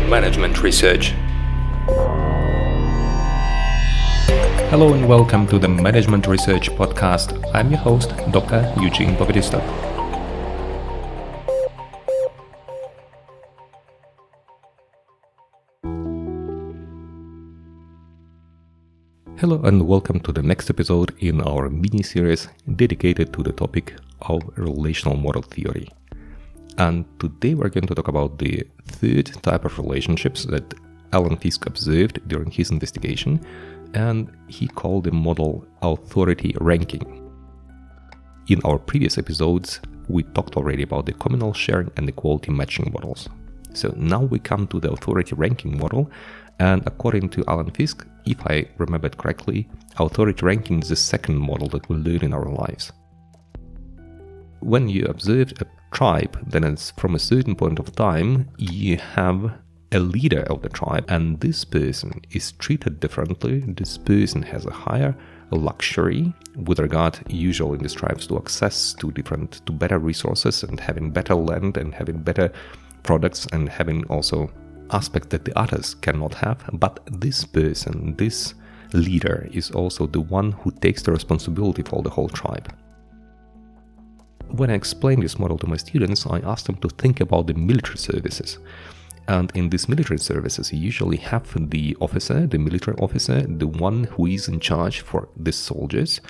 Management Research. Hello and welcome to the Management Research podcast. I'm your host, Dr. Eugene. Hello and welcome to the next episode in our mini-series dedicated to the topic of relational model theory. And today we're going to talk about the third type of relationships that Alan Fiske observed during his investigation, and he called the model authority ranking. In our previous episodes, we talked already about the communal sharing and equality matching models. So now we come to the authority ranking model, and according to Alan Fiske, if I remembered correctly, authority ranking is the second model that we learn in our lives. When you observe a tribe, then it's from a certain point of time, you have a leader of the tribe, and this person is treated differently. This person has a higher luxury with regard, usually in these tribes, to access to better resources and having better land and having better products and having also aspects that the others cannot have. But this person, this leader, is also the one who takes the responsibility for the whole tribe. When I explained this model to my students, I asked them to think about the military services. And in these military services, you usually have the officer, the military officer, the one who is in charge for the soldiers.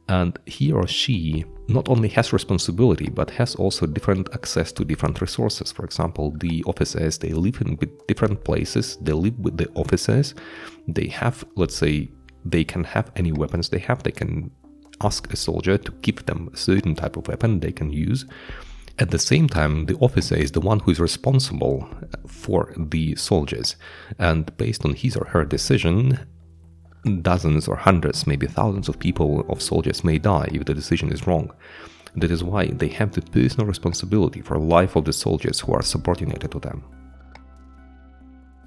And he or she not only has responsibility, but has also different access to different resources. For example, the officers, they live in different places. They live with the officers. They have, let's say, they can have any weapons they have. They can ask a soldier to give them a certain type of weapon they can use. At the same time, the officer is the one who is responsible for the soldiers. And based on his or her decision, dozens or hundreds, maybe thousands of people, of soldiers may die if the decision is wrong. That is why they have the personal responsibility for the life of the soldiers who are subordinated to them.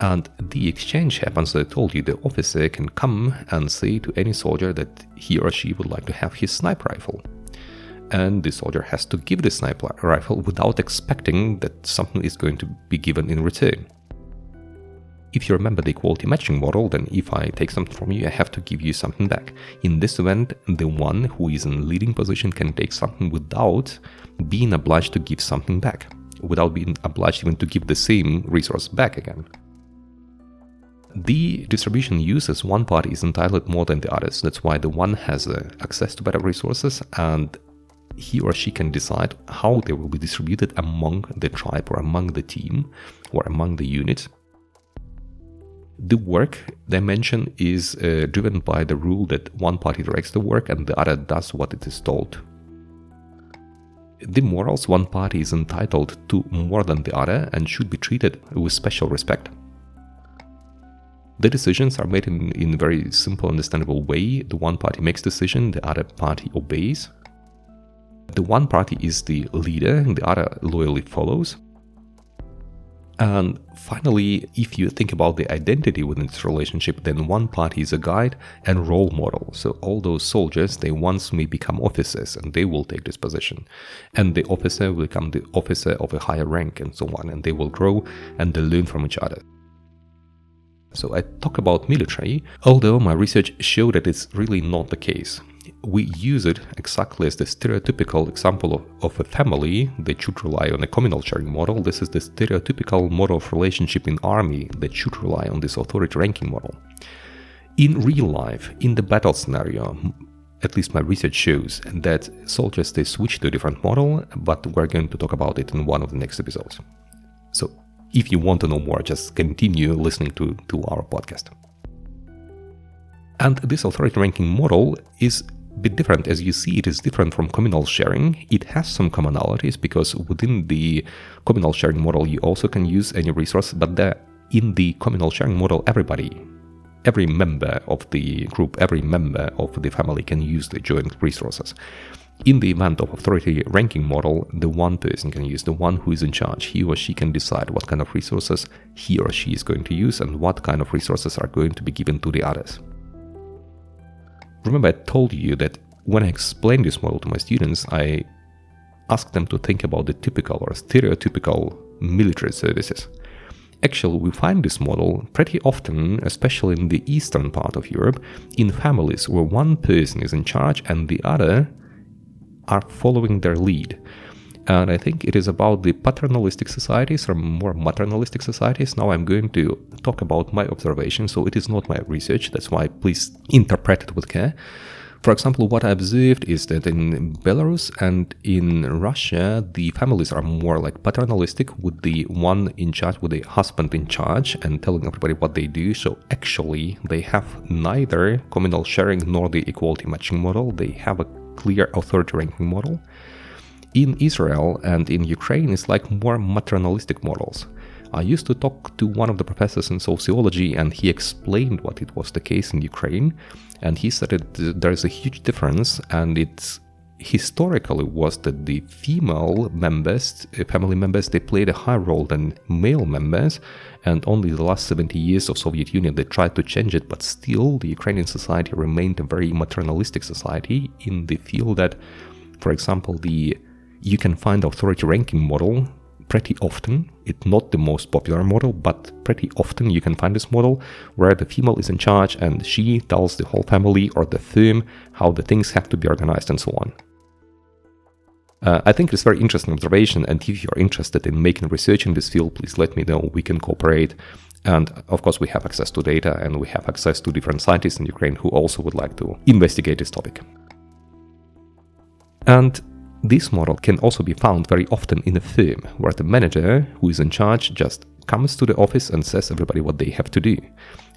And the exchange happens, as I told you, the officer can come and say to any soldier that he or she would like to have his sniper rifle. And the soldier has to give the sniper rifle without expecting that something is going to be given in return. If you remember the equality matching model, then if I take something from you, I have to give you something back. In this event, the one who is in leading position can take something without being obliged to give something back, without being obliged even to give the same resource back again. The distribution uses one party is entitled more than the others. That's why the one has access to better resources, and he or she can decide how they will be distributed among the tribe or among the team or among the unit. The work dimension is driven by the rule that one party directs the work and the other does what it is told. The morals, one party is entitled to more than the other and should be treated with special respect. The decisions are made in a very simple, understandable way. The one party makes decision, the other party obeys. The one party is the leader, and the other loyally follows. And finally, if you think about the identity within this relationship, then one party is a guide and role model. So all those soldiers, they once may become officers and they will take this position. And the officer will become the officer of a higher rank and so on. And they will grow and they learn from each other. So I talk about military, although my research showed that it's really not the case. We use it exactly as the stereotypical example of a family that should rely on a communal sharing model. This is the stereotypical model of relationship in army that should rely on this authority ranking model. In real life, in the battle scenario, at least my research shows that soldiers, they switch to a different model, but we're going to talk about it in one of the next episodes. So if you want to know more, just continue listening to our podcast. And this authority ranking model is a bit different. As you see, it is different from communal sharing. It has some commonalities because within the communal sharing model, you also can use any resource, but in the communal sharing model, every member of the group, every member of the family can use the joint resources. In the event of authority ranking model, the one person can use, the one who is in charge. He or she can decide what kind of resources he or she is going to use and what kind of resources are going to be given to the others. Remember, I told you that when I explained this model to my students, I asked them to think about the typical or stereotypical military services. Actually, we find this model pretty often, especially in the eastern part of Europe, in families where one person is in charge and the other are following their lead. And I think it is about the paternalistic societies or more maternalistic societies. Now I'm going to talk about my observation, so it is not my research, that's why please interpret it with care. For example, what I observed is that in Belarus and in Russia, the families are more like paternalistic, with the one in charge, with the husband in charge and telling everybody what they do. So actually, they have neither communal sharing nor the equality matching model. They have a clear authority ranking model. In Israel and in Ukraine, it's like more maternalistic models. I used to talk to one of the professors in sociology, and he explained what it was the case in Ukraine. And he said that there is a huge difference, and it's historically was that the female members, family members, they played a higher role than male members. And only the last 70 years of Soviet Union, they tried to change it, but still the Ukrainian society remained a very maternalistic society in the field that, for example, you can find authority ranking model pretty often. It's not the most popular model, but pretty often you can find this model where the female is in charge and she tells the whole family or the firm how the things have to be organized and so on. I think it's a very interesting observation, and if you're interested in making research in this field, please let me know. We can cooperate. And of course, we have access to data and we have access to different scientists in Ukraine who also would like to investigate this topic. And this model can also be found very often in a firm, where the manager who is in charge just comes to the office and says everybody what they have to do.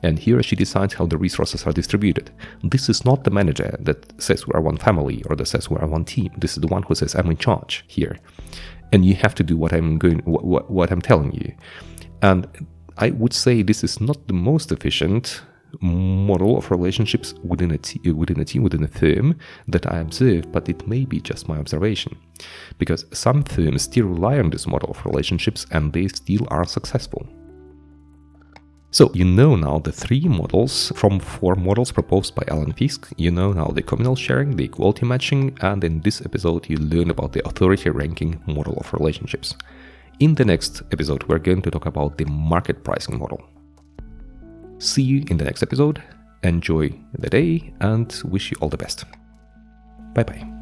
And he or she decides how the resources are distributed. This is not the manager that says we are one family or that says we are one team. This is the one who says I'm in charge here. And you have to do what I'm telling you. And I would say this is not the most efficient model of relationships within a team, within a firm that I observed, but it may be just my observation. Because some firms still rely on this model of relationships and they still are successful. So you know now the 3 models from 4 models proposed by Alan Fisk. You know now the communal sharing, the equality matching, and in this episode you learn about the authority ranking model of relationships. In the next episode we're going to talk about the market pricing model. See you in the next episode. Enjoy the day and wish you all the best. Bye bye.